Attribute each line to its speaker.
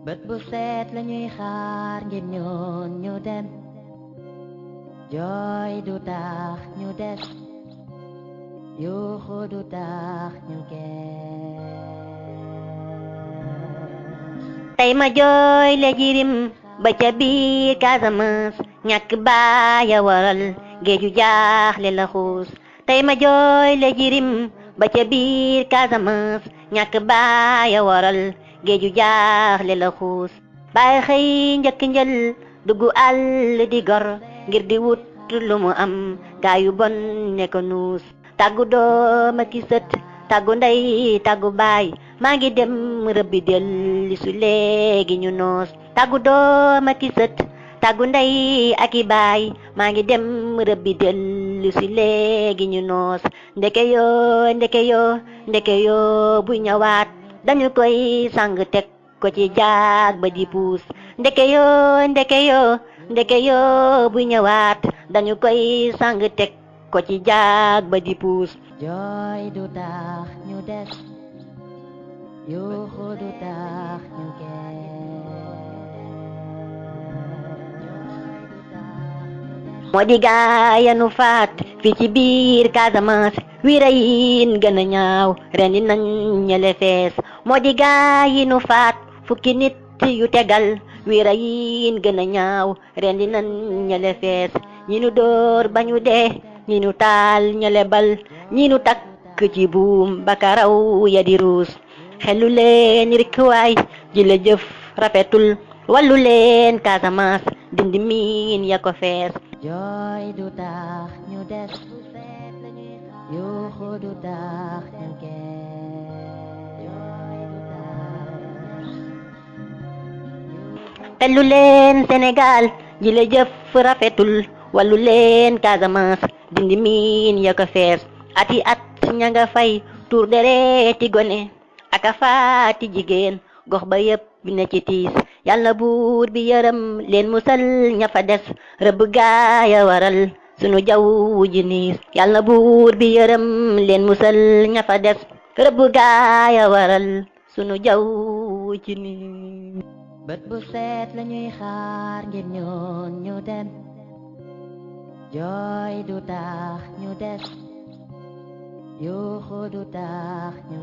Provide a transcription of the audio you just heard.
Speaker 1: bët bu set la ñuy xaar ngir ñoon ñu dem jooy du tax ñu des yuuxu du tax ñu
Speaker 2: tey ma jooy le jirim ba ca biir Casamance ñàkk baaya waral géeju jaaxle la xuus tey ma jooy le jirim ba ca biir Casamance ñàkk baaya waral géeju jaaxle la xuus baay xëy njëkk njël dugg àll di gor ngir di wut lu mu am gaa yu bon ne ko nuus tàggu doom ak i sët tàggu ndey tàggu baay maa ngi dem rëbbi delli su léegi ñu noos tàggu doom ak i sët tàggu ndey ak i baay maa ngi dem rëbbi delli su léegi ñu noos ndeke yoo ndeke yoo ndeke yoo bu ñëwaat dañu koy sang teg ko ci jaag ba di puus ndeke yoo ndeke yoo ndeke yoo bu ñëwaat dañu koy sang teg ko ci jaag ba di puus
Speaker 1: jooy du tax ñu des yuuxu du tax ñu
Speaker 2: moo di gaaya nu faat fii ci biir Casamance wiira yin gën a ñaaw rendi nañ ñele fees moo di gaayi nu faat fukki nit yu tegal wiira yin gën a ñaaw rendi nañ ñele fees ñi nu dóor ba ñu dee ñi nu taal ñele bal ñi nu takk ci buum bakaraw ya di ruus xelu leen rikkuwaay ji la jëf rafetul wallu leen Casamance dindi miin ya ko fees
Speaker 1: jooy du tax ñu des yuuxu du tax ñu
Speaker 2: xelu leen Sénégal ji la jëf rafetul wallu leen Casamance dindi miin ya ko fees ati at ña nga fay tuur dereeti gone aka faati jigéen gox ba yépp ne ci tiis yàlla buur bi yërëm leen musal ña fa des rëbb gaaya waral sunu jaww ji niis yàlla buur bi yërëm leen musal ña fa des rëbb gaaya waral sunu jaww ji niis
Speaker 1: bët bu set la ñuy xaar ngir ñoon ñu dem jooy du tax ñu des yuuxu du tax ñu